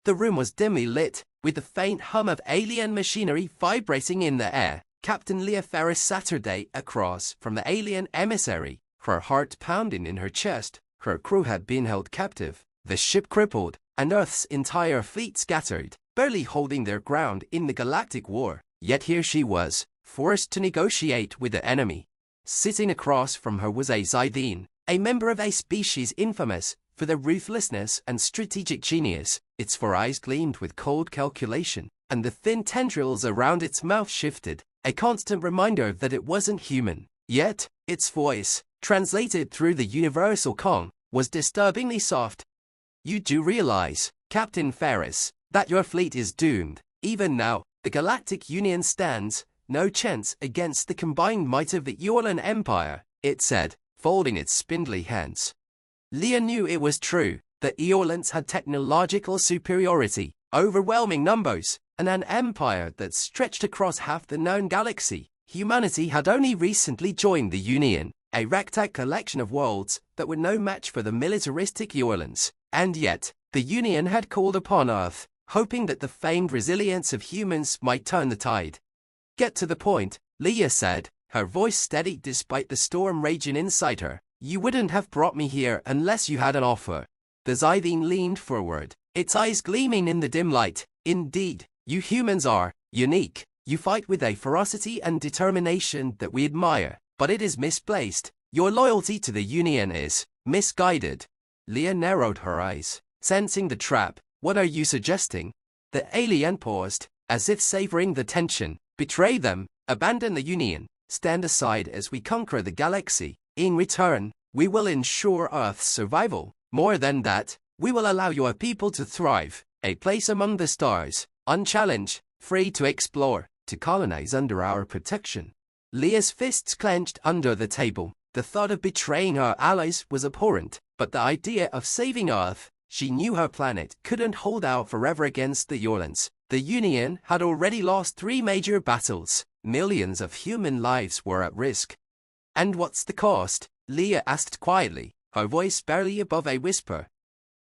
The room was dimly lit, with the faint hum of alien machinery vibrating in the air. Captain Leah Ferris sat her day across from the alien emissary, her heart pounding in her chest. Her crew had been held captive, the ship crippled, and Earth's entire fleet scattered, barely holding their ground in the galactic war. Yet here she was, forced to negotiate with the enemy. Sitting across from her was a Zythene, a member of a species infamous for their ruthlessness and strategic genius. Its four eyes gleamed with cold calculation, and the thin tendrils around its mouth shifted, a constant reminder that it wasn't human. Yet, its voice, translated through the universal Kong, was disturbingly soft. "You do realize, Captain Ferris, that your fleet is doomed. Even now, the Galactic Union stands no chance against the combined might of the Eolan Empire," it said, folding its spindly hands. Leah knew it was true. The Eolans had technological superiority, overwhelming numbers, and an empire that stretched across half the known galaxy. Humanity had only recently joined the Union, a ragtag collection of worlds that were no match for the militaristic Eolans. And yet, the Union had called upon Earth, hoping that the famed resilience of humans might turn the tide. "Get to the point," Leah said, her voice steady despite the storm raging inside her. "You wouldn't have brought me here unless you had an offer." The Zythene leaned forward, its eyes gleaming in the dim light. "Indeed, you humans are unique. You fight with a ferocity and determination that we admire, but it is misplaced. Your loyalty to the Union is misguided." Leah narrowed her eyes, sensing the trap. "What are you suggesting?" The alien paused, as if savoring the tension. "Betray them, abandon the Union, stand aside as we conquer the galaxy. In return, we will ensure Earth's survival. More than that, we will allow your people to thrive, a place among the stars, unchallenged, free to explore, to colonize under our protection." Leah's fists clenched under the table. The thought of betraying her allies was abhorrent, but the idea of saving Earth, she knew her planet couldn't hold out forever against the Eolans. The Union had already lost 3 major battles. Millions of human lives were at risk. "And what's the cost?" Leah asked quietly, her voice barely above a whisper.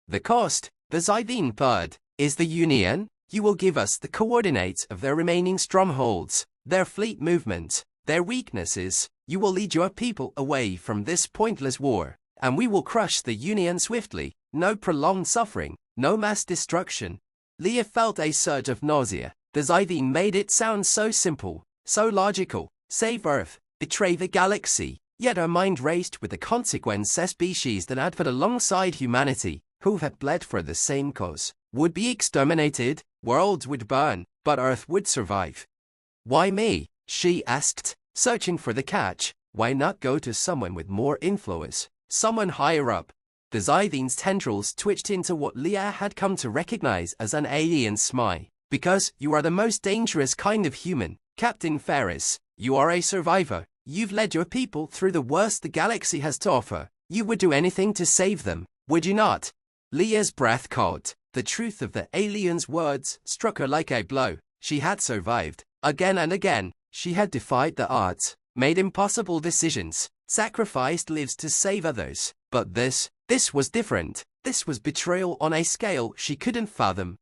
"The cost," the Zythene purred, "is the Union. You will give us the coordinates of their remaining strongholds, their fleet movements, their weaknesses. You will lead your people away from this pointless war, and we will crush the Union swiftly. No prolonged suffering, no mass destruction." Leah felt a surge of nausea. The Zythene made it sound so simple, so logical. Save Earth, betray the galaxy. Yet her mind raced with the consequence. A species that had fought alongside humanity, who had bled for the same cause, would be exterminated. Worlds would burn, but Earth would survive. "Why me?" she asked, searching for the catch. "Why not go to someone with more influence, someone higher up?" The Zythene's tendrils twitched into what Leah had come to recognize as an alien smile. "Because you are the most dangerous kind of human, Captain Ferris. You are a survivor. You've led your people through the worst the galaxy has to offer. You would do anything to save them, would you not?" Leah's breath caught. The truth of the alien's words struck her like a blow. She had survived. Again and again, she had defied the odds, made impossible decisions, sacrificed lives to save others. But this was different. This was betrayal on a scale she couldn't fathom.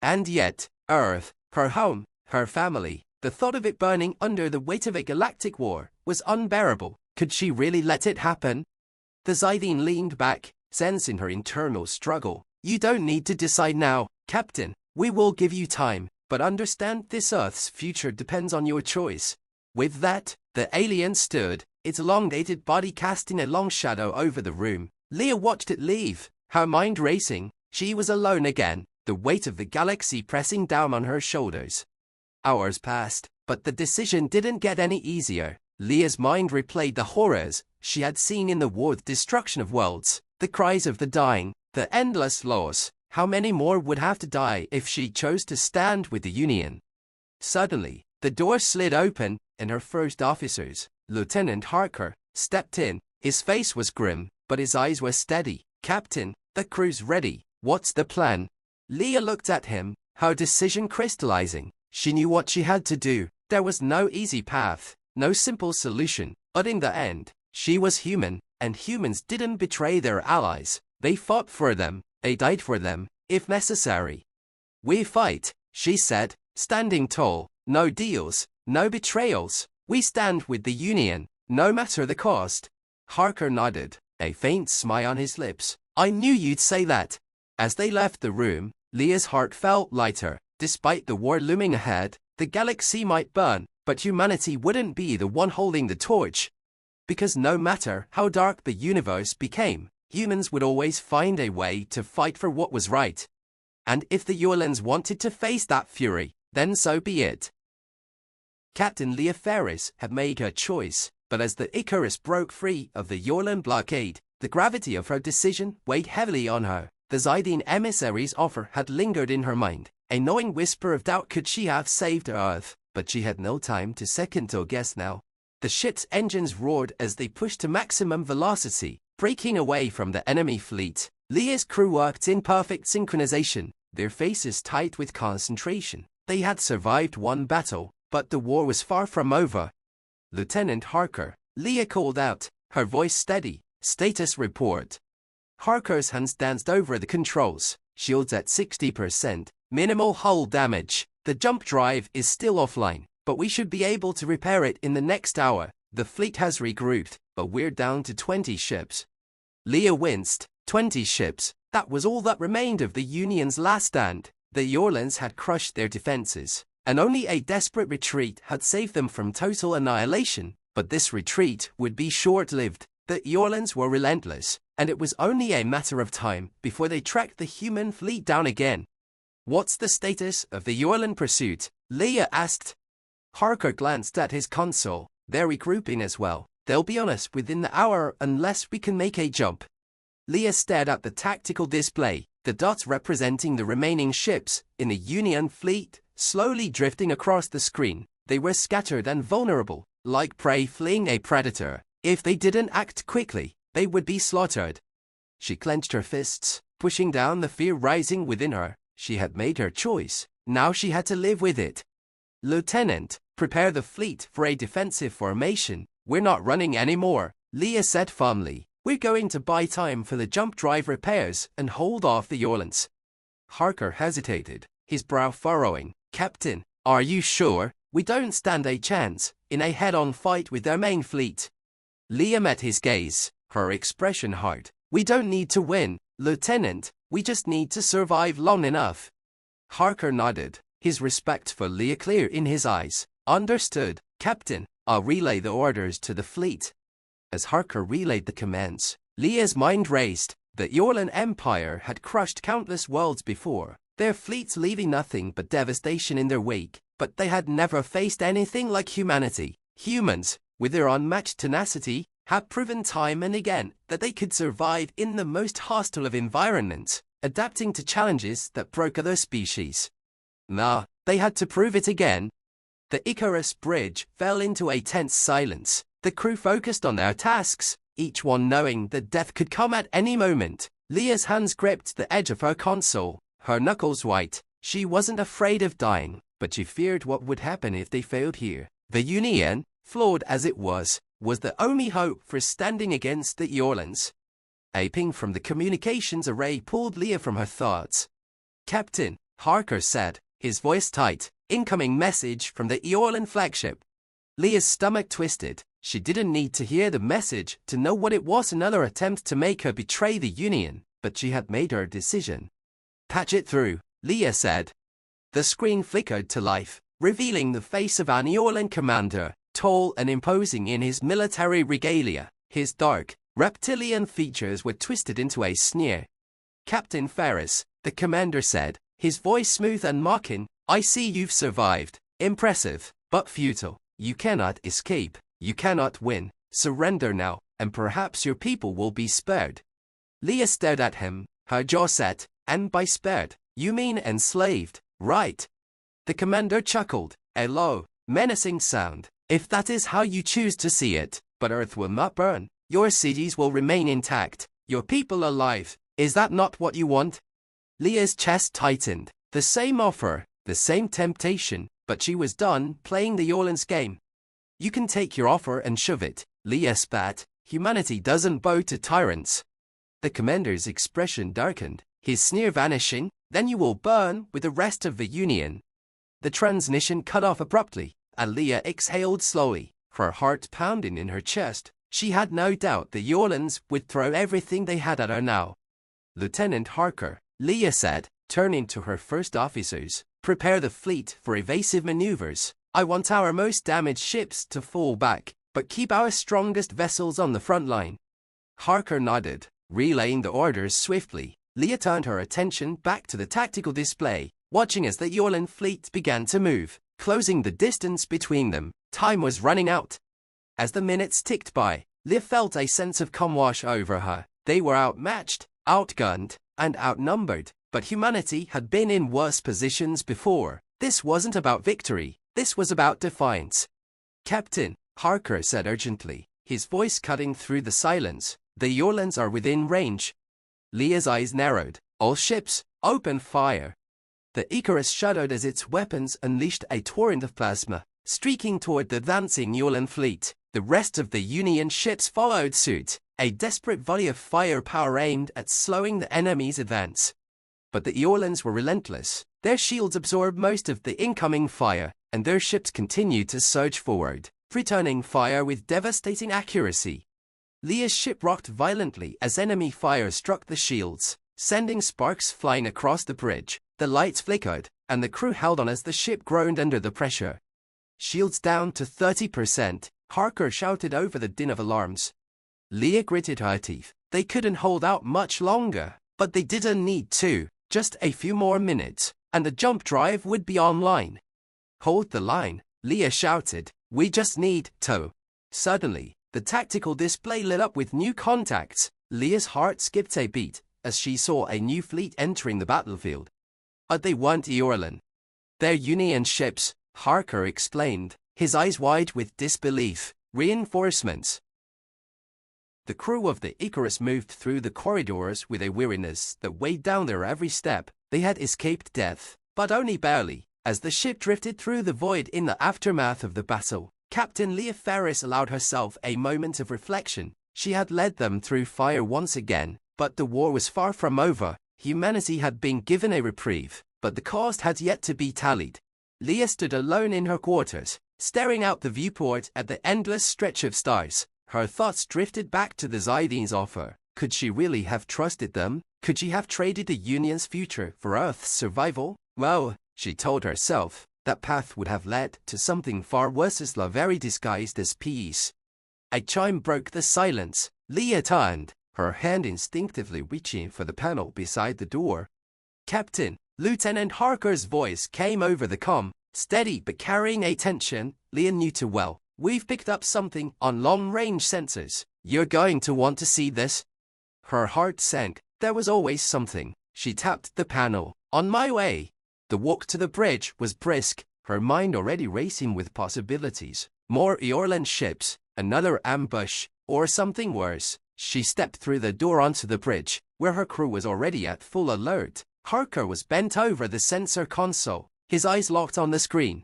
And yet, Earth, her home, her family, the thought of it burning under the weight of a galactic war was unbearable. Could she really let it happen? The Zythene leaned back, sensing her internal struggle. "You don't need to decide now, Captain. We will give you time, but understand this Earth's future depends on your choice." With that, the alien stood, its elongated body casting a long shadow over the room. Leah watched it leave, her mind racing. She was alone again, the weight of the galaxy pressing down on her shoulders. Hours passed, but the decision didn't get any easier. Leah's mind replayed the horrors she had seen in the war, the destruction of worlds, the cries of the dying, the endless loss. How many more would have to die if she chose to stand with the Union? Suddenly, the door slid open, and her first officers, Lieutenant Harker, stepped in. His face was grim, but his eyes were steady. "Captain, the crew's ready. What's the plan?" Leah looked at him, her decision crystallizing. She knew what she had to do. There was no easy path, no simple solution. But in the end, she was human, and humans didn't betray their allies. They fought for them, they died for them, if necessary. We fight, she said, standing tall. No deals, no betrayals. We stand with the Union, no matter the cost. Harker nodded, a faint smile on his lips. I knew you'd say that. As they left the room, Leah's heart felt lighter. Despite the war looming ahead, the galaxy might burn, but humanity wouldn't be the one holding the torch. Because no matter how dark the universe became, humans would always find a way to fight for what was right. And if the Yorlans wanted to face that fury, then so be it. Captain Leah Ferris had made her choice, but as the Icarus broke free of the Yorlan blockade, the gravity of her decision weighed heavily on her. The Zydene emissary's offer had lingered in her mind. A gnawing whisper of doubt, could she have saved Earth? But she had no time to second or guess now. The ship's engines roared as they pushed to maximum velocity, breaking away from the enemy fleet. Leah's crew worked in perfect synchronization, their faces tight with concentration. They had survived one battle, but the war was far from over. Lieutenant Harker, Leah called out, her voice steady. Status report. Harker's hands danced over the controls. Shields at 60%. Minimal hull damage. The jump drive is still offline, but we should be able to repair it in the next hour. The fleet has regrouped, but we're down to 20 ships. Leah winced. 20 ships. That was all that remained of the Union's last stand. The Yorlans had crushed their defenses, and only a desperate retreat had saved them from total annihilation. But this retreat would be short-lived. The Yorlans were relentless, and it was only a matter of time before they tracked the human fleet down again. What's the status of the Yorlan pursuit? Leah asked. Harker glanced at his console. They're regrouping as well. They'll be on us within the hour unless we can make a jump. Leah stared at the tactical display, the dots representing the remaining ships in the Union fleet, slowly drifting across the screen. They were scattered and vulnerable, like prey fleeing a predator. If they didn't act quickly, they would be slaughtered. She clenched her fists, pushing down the fear rising within her. She had made her choice. Now she had to live with it. Lieutenant, prepare the fleet for a defensive formation. We're not running anymore, Leah said firmly. We're going to buy time for the jump drive repairs and hold off the Yorlans. Harker hesitated, his brow furrowing. Captain, are you sure? We don't stand a chance in a head-on fight with their main fleet. Leah met his gaze, her expression hard. We don't need to win, Lieutenant. We just need to survive long enough. Harker nodded, his respect for Leah clear in his eyes. Understood, Captain. I'll relay the orders to the fleet. As Harker relayed the commands, Leah's mind raced. The Yorlan Empire had crushed countless worlds before, their fleets leaving nothing but devastation in their wake, but they had never faced anything like humanity. Humans, with their unmatched tenacity, had proven time and again that they could survive in the most hostile of environments, adapting to challenges that broke other species. Now, they had to prove it again. The Icarus bridge fell into a tense silence. The crew focused on their tasks, each one knowing that death could come at any moment. Leah's hands gripped the edge of her console, her knuckles white. She wasn't afraid of dying, but she feared what would happen if they failed here. The Union, flawed as it was the only hope for standing against the Yorlans. A ping from the communications array pulled Leah from her thoughts. Captain, Harker said, his voice tight. Incoming message from the Yorlan flagship. Leah's stomach twisted. She didn't need to hear the message to know what it was. Another attempt to make her betray the Union, but she had made her decision. Patch it through, Leah said. The screen flickered to life, revealing the face of an Yorlan commander, tall and imposing in his military regalia. His dark, reptilian features were twisted into a sneer. Captain Ferris, the commander said, his voice smooth and mocking. I see you've survived. Impressive, but futile. You cannot escape. You cannot win. Surrender now, and perhaps your people will be spared. Leah stared at him, her jaw set. And by spared, you mean enslaved, right? The commander chuckled, a low, menacing sound. If that is how you choose to see it, but Earth will not burn. Your cities will remain intact. Your people alive. Is that not what you want? Leah's chest tightened. The same offer. The same temptation, but she was done playing the Yorlan's game. You can take your offer and shove it, Leah spat. Humanity doesn't bow to tyrants. The commander's expression darkened. his sneer vanishing, then you will burn with the rest of the Union. The transmission cut off abruptly, and Leah exhaled slowly, her heart pounding in her chest. She had no doubt the Yorlans would throw everything they had at her now. Lieutenant Harker, Leah said, turning to her first officers, prepare the fleet for evasive maneuvers. I want our most damaged ships to fall back, but keep our strongest vessels on the front line. Harker nodded, relaying the orders swiftly. Leah turned her attention back to the tactical display, watching as the Yorlan fleet began to move, closing the distance between them. Time was running out. As the minutes ticked by, Leah felt a sense of calm wash over her. They were outmatched, outgunned, and outnumbered, but humanity had been in worse positions before. This wasn't about victory, this was about defiance. Captain, Harker said urgently, his voice cutting through the silence, the Yorlans are within range. Leah's eyes narrowed. All ships, open fire. The Icarus shuddered as its weapons unleashed a torrent of plasma, streaking toward the advancing Yorlan fleet. The rest of the Union ships followed suit, a desperate volley of firepower aimed at slowing the enemy's advance. But the Yorlans were relentless. Their shields absorbed most of the incoming fire, and their ships continued to surge forward, returning fire with devastating accuracy. Leah's ship rocked violently as enemy fire struck the shields, sending sparks flying across the bridge. The lights flickered, and the crew held on as the ship groaned under the pressure. Shields down to 30%, Harker shouted over the din of alarms. Leah gritted her teeth. They couldn't hold out much longer, but they didn't need to. Just a few more minutes, and the jump drive would be online. Hold the line, Leah shouted. We just need to. Suddenly, the tactical display lit up with new contacts. Leah's heart skipped a beat as she saw a new fleet entering the battlefield. But they weren't Yorlan. They're Union ships, Harker explained, his eyes wide with disbelief. Reinforcements. The crew of the Icarus moved through the corridors with a weariness that weighed down their every step. They had escaped death, but only barely. As the ship drifted through the void in the aftermath of the battle, Captain Leah Ferris allowed herself a moment of reflection. She had led them through fire once again, but the war was far from over. Humanity had been given a reprieve, but the cost had yet to be tallied. Leah stood alone in her quarters, staring out the viewport at the endless stretch of stars. Her thoughts drifted back to the Zydines' offer. Could she really have trusted them? Could she have traded the Union's future for Earth's survival? Well, she told herself, that path would have led to something far worse, as very disguised as peace. A chime broke the silence. Leah turned, her hand instinctively reaching for the panel beside the door. Captain, Lieutenant Harker's voice came over the comm, steady but carrying a tension Leah knew too well. We've picked up something on long-range sensors. You're going to want to see this. Her heart sank. There was always something. She tapped the panel. On my way. The walk to the bridge was brisk, her mind already racing with possibilities. More Yorlan ships, another ambush, or something worse. She stepped through the door onto the bridge, where her crew was already at full alert. Harker was bent over the sensor console, his eyes locked on the screen.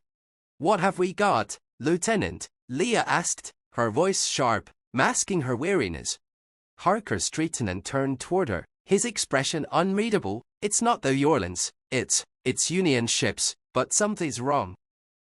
What have we got, Lieutenant? Leah asked, her voice sharp, masking her weariness. Harker straightened and turned toward her, his expression unreadable. It's not the Yorlans, it's Union ships, but something's wrong.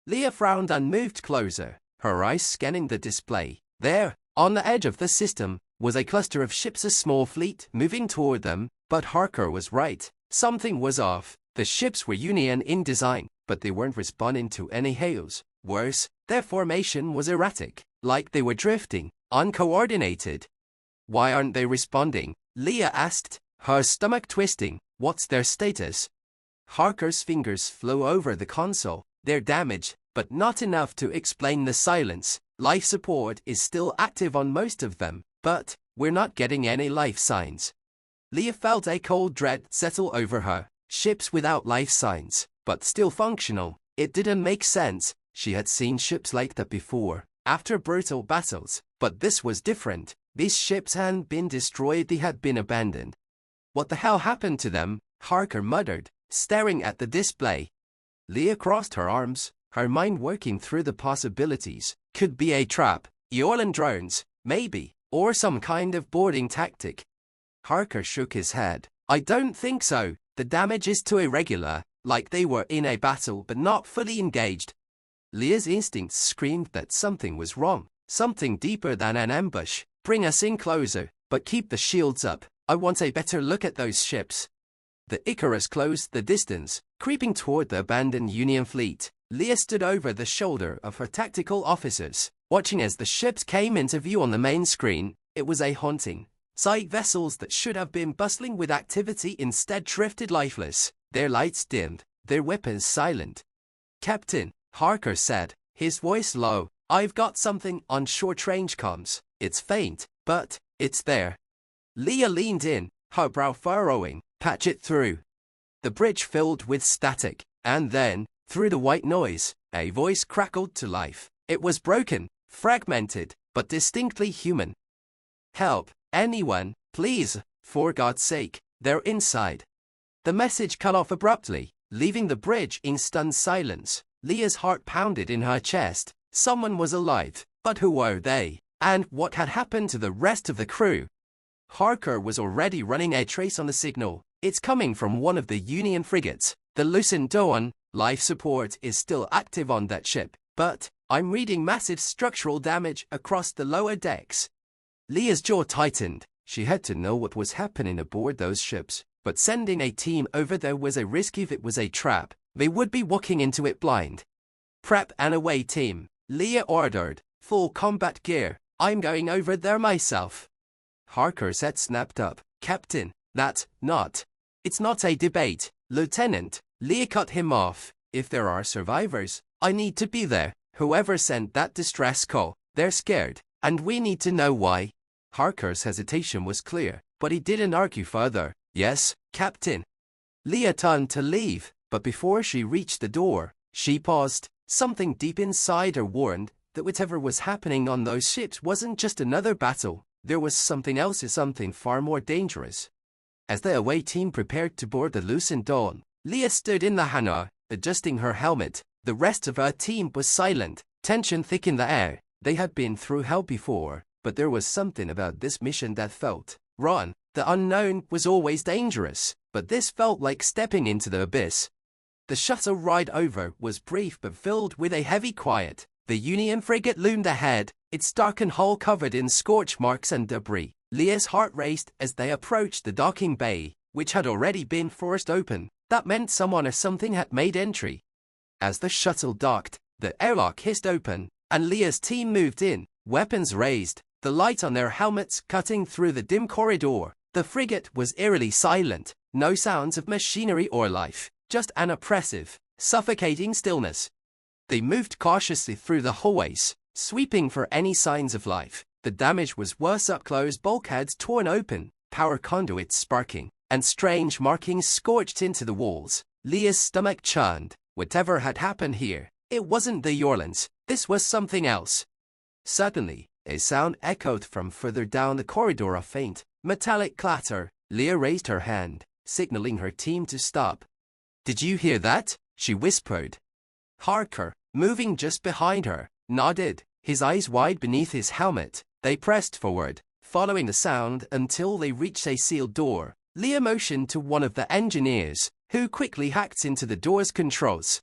Leah frowned and moved closer, her eyes scanning the display. There, on the edge of the system, was a cluster of ships, a small fleet moving toward them. But Harker was right. Something was off. The ships were Union in design, but they weren't responding to any hails. Worse, their formation was erratic, like they were drifting, uncoordinated. Why aren't they responding? Leah asked, her stomach twisting. What's their status? Harker's fingers flew over the console. They're damaged, but not enough to explain the silence. Life support is still active on most of them, but we're not getting any life signs. Leah felt a cold dread settle over her. Ships without life signs, but still functional. It didn't make sense. She had seen ships like that before, after brutal battles, but this was different. These ships hadn't been destroyed, they had been abandoned. What the hell happened to them? Harker muttered, staring at the display. Leah crossed her arms, her mind working through the possibilities. Could be a trap, Yorlan drones, maybe, or some kind of boarding tactic. Harker shook his head. I don't think so. The damage is too irregular, like they were in a battle but not fully engaged. Leah's instincts screamed that something was wrong, something deeper than an ambush. Bring us in closer, but keep the shields up. I want a better look at those ships. The Icarus closed the distance, creeping toward the abandoned Union fleet. Leah stood over the shoulder of her tactical officers, watching as the ships came into view on the main screen. It was a haunting sight. Vessels that should have been bustling with activity instead drifted lifeless, their lights dimmed, their weapons silent. "Captain," Harker said, his voice low, "I've got something on short-range comms. It's faint, but it's there." Leah leaned in, her brow furrowing. "Patch it through." The bridge filled with static, and then, through the white noise, a voice crackled to life. It was broken, fragmented, but distinctly human. "Help, anyone, please, for God's sake, they're inside." The message cut off abruptly, leaving the bridge in stunned silence. Leah's heart pounded in her chest. Someone was alive, but who were they? And what had happened to the rest of the crew? Harker was already running a trace on the signal. "It's coming from one of the Union frigates, the Lucent Dawn. Life support is still active on that ship, but I'm reading massive structural damage across the lower decks." Leah's jaw tightened. She had to know what was happening aboard those ships, but sending a team over there was a risk. If it was a trap, they would be walking into it blind. "Prep an away team," Leah ordered. "Full combat gear. I'm going over there myself." Harker's head snapped up. "Captain, it's not a debate, Lieutenant." Leah cut him off. "If there are survivors, I need to be there. Whoever sent that distress call, they're scared, and we need to know why." Harker's hesitation was clear, but he didn't argue further. "Yes, Captain." Leah turned to leave, but before she reached the door, she paused. Something deep inside her warned that whatever was happening on those ships wasn't just another battle. There was something else, something far more dangerous. As the away team prepared to board the Lucent Dawn, Leah stood in the hangar, adjusting her helmet. The rest of her team was silent, tension thick in the air. They had been through hell before, but there was something about this mission that felt wrong. The unknown was always dangerous, but this felt like stepping into the abyss. The shuttle ride over was brief but filled with a heavy quiet. The Union frigate loomed ahead, its darkened hull covered in scorch marks and debris. Leah's heart raced as they approached the docking bay, which had already been forced open. That meant someone or something had made entry. As the shuttle docked, the airlock hissed open, and Leah's team moved in, weapons raised, the light on their helmets cutting through the dim corridor. The frigate was eerily silent, no sounds of machinery or life, just an oppressive, suffocating stillness. They moved cautiously through the hallways, sweeping for any signs of life. The damage was worse up close: bulkheads torn open, power conduits sparking, and strange markings scorched into the walls. Leah's stomach churned. Whatever had happened here, it wasn't the Yorlands. This was something else. Suddenly, a sound echoed from further down the corridor, a faint, metallic clatter. Leah raised her hand, signaling her team to stop. "Did you hear that?" she whispered. Harker, moving just behind her, nodded, his eyes wide beneath his helmet. They pressed forward, following the sound until they reached a sealed door. Leah motioned to one of the engineers, who quickly hacked into the door's controls.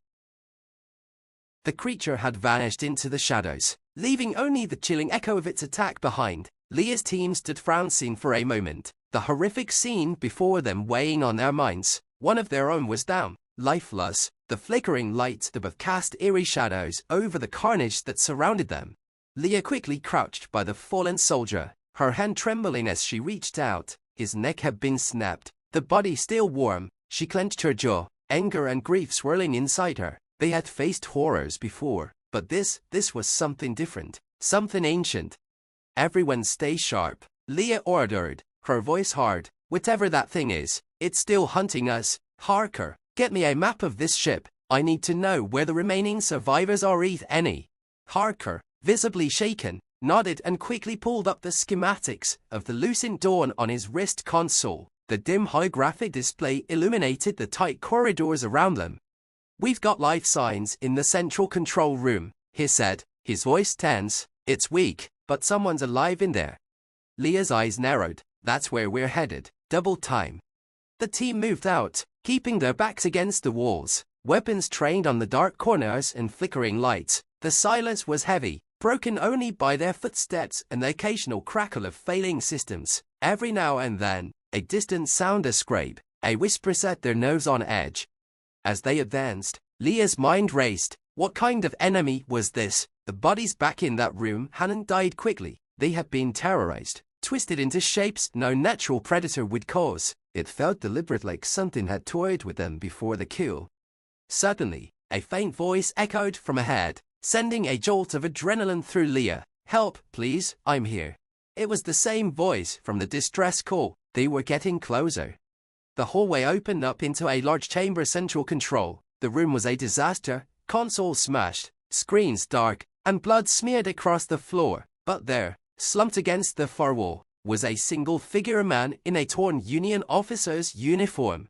The creature had vanished into the shadows, leaving only the chilling echo of its attack behind. Leah's team stood frozen for a moment, the horrific scene before them weighing on their minds. One of their own was down, lifeless, the flickering lights above cast eerie shadows over the carnage that surrounded them. Leah quickly crouched by the fallen soldier, her hand trembling as she reached out. His neck had been snapped, the body still warm. She clenched her jaw, anger and grief swirling inside her. They had faced horrors before, but this was something different, something ancient. "Everyone stay sharp," Leah ordered, her voice hard. "Whatever that thing is, it's still hunting us. Harker, get me a map of this ship. I need to know where the remaining survivors are, if any." Harker, visibly shaken, nodded and quickly pulled up the schematics of the Lucent Dawn on his wrist console. The dim holographic display illuminated the tight corridors around them. "We've got life signs in the central control room," he said, his voice tense. "It's weak, but someone's alive in there." Leah's eyes narrowed. "That's where we're headed. Double time." The team moved out, keeping their backs against the walls, weapons trained on the dark corners and flickering lights. The silence was heavy, broken only by their footsteps and the occasional crackle of failing systems. Every now and then, a distant sound, a scrape, a whisper set their nerves on edge. As they advanced, Leah's mind raced. What kind of enemy was this? The bodies back in that room hadn't died quickly. They had been terrorized, twisted into shapes no natural predator would cause. It felt deliberate, like something had toyed with them before the kill. Suddenly, a faint voice echoed from ahead, sending a jolt of adrenaline through Leah. "Help, please, I'm here." It was the same voice from the distress call. They were getting closer. The hallway opened up into a large chamber, central control. The room was a disaster, consoles smashed, screens dark, and blood smeared across the floor. But there, slumped against the far wall, was a single figure, a man in a torn Union officer's uniform.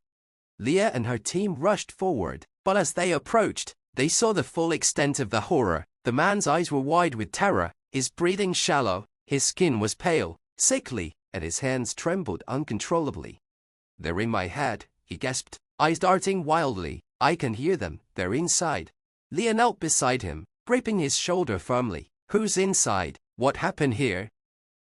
Leah and her team rushed forward, but as they approached, they saw the full extent of the horror. The man's eyes were wide with terror, his breathing shallow, his skin was pale, sickly, and his hands trembled uncontrollably. "They're in my head," he gasped, eyes darting wildly. "I can hear them, they're inside." Leah knelt beside him, gripping his shoulder firmly. "Who's inside? What happened here?"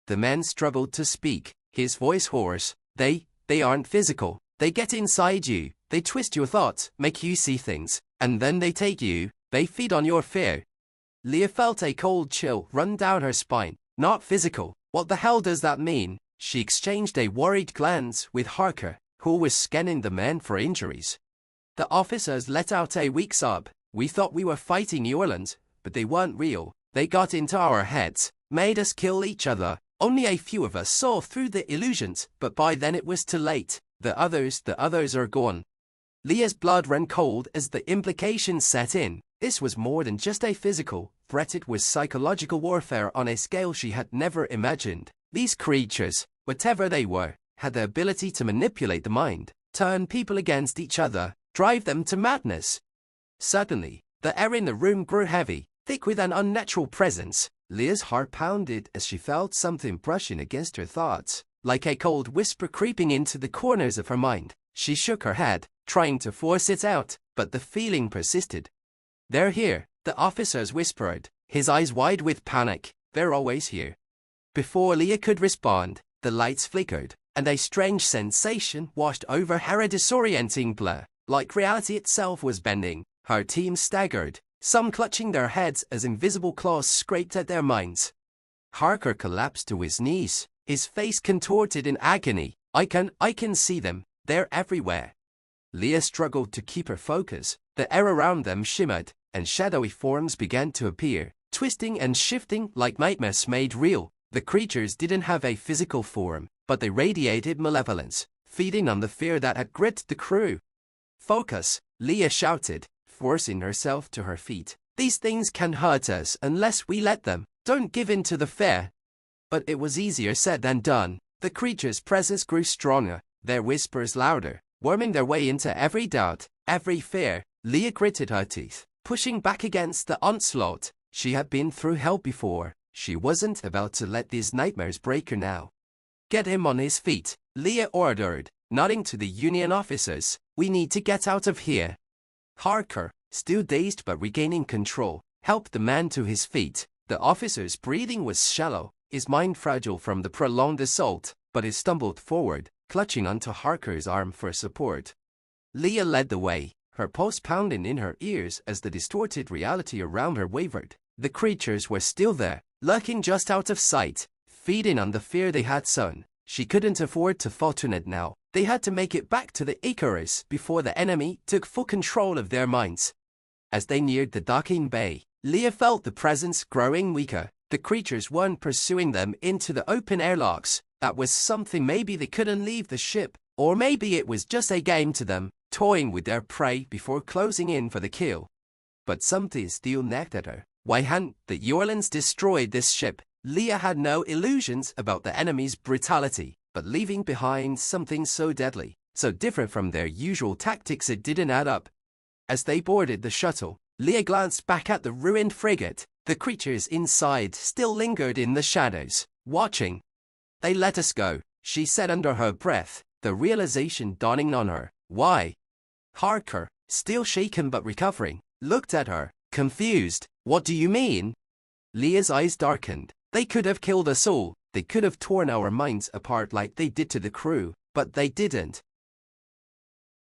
The man struggled to speak, his voice hoarse. They aren't physical. They get inside you, they twist your thoughts, make you see things, and then they take you, they feed on your fear." Leah felt a cold chill run down her spine. Not physical. What the hell does that mean? She exchanged a worried glance with Harker, who was scanning the man for injuries. The officers let out a weak sob. "We thought we were fighting New Orleans, but they weren't real. They got into our heads, made us kill each other. Only a few of us saw through the illusions, but by then it was too late. The others are gone." Leah's blood ran cold as the implications set in. This was more than just a physical threat, it was psychological warfare on a scale she had never imagined. These creatures, whatever they were, had the ability to manipulate the mind, turn people against each other, drive them to madness. Suddenly, the air in the room grew heavy, thick with an unnatural presence. Leah's heart pounded as she felt something brushing against her thoughts, like a cold whisper creeping into the corners of her mind. She shook her head, trying to force it out, but the feeling persisted. "They're here," the officers whispered, his eyes wide with panic. "They're always here." Before Leah could respond, the lights flickered, and a strange sensation washed over her, a disorienting blur, like reality itself was bending. Her team staggered, some clutching their heads as invisible claws scraped at their minds. Harker collapsed to his knees, his face contorted in agony. I can see them. They're everywhere." Leah struggled to keep her focus. The air around them shimmered, and shadowy forms began to appear, twisting and shifting like nightmares made real. The creatures didn't have a physical form, but they radiated malevolence, feeding on the fear that had gripped the crew. "Focus," Leah shouted, forcing herself to her feet. "These things can hurt us unless we let them. Don't give in to the fear." But it was easier said than done. The creatures' presence grew stronger, their whispers louder, worming their way into every doubt, every fear. Leah gritted her teeth, pushing back against the onslaught. She had been through hell before. She wasn't about to let these nightmares break her now. "Get him on his feet," Leah ordered, nodding to the Union officers. "We need to get out of here." Harker, still dazed but regaining control, helped the man to his feet. The officer's breathing was shallow, his mind fragile from the prolonged assault, but he stumbled forward, clutching onto Harker's arm for support. Leah led the way, her pulse pounding in her ears as the distorted reality around her wavered. The creatures were still there, lurking just out of sight, feeding on the fear they had sown. She couldn't afford to falter it now. They had to make it back to the Icarus before the enemy took full control of their minds. As they neared the docking bay, Leah felt the presence growing weaker. The creatures weren't pursuing them into the open airlocks. That was something. Maybe they couldn't leave the ship, or maybe it was just a game to them, toying with their prey before closing in for the kill. But something still nagged at her. Why hadn't the New Orleans destroyed this ship? Leah had no illusions about the enemy's brutality, but leaving behind something so deadly, so different from their usual tactics, it didn't add up. As they boarded the shuttle, Leah glanced back at the ruined frigate. The creatures inside still lingered in the shadows, watching. "They let us go," she said under her breath, the realization dawning on her. Why? Harker, still shaken but recovering, looked at her, confused. What do you mean? Leah's eyes darkened. They could have killed us all. They could have torn our minds apart like they did to the crew, but they didn't.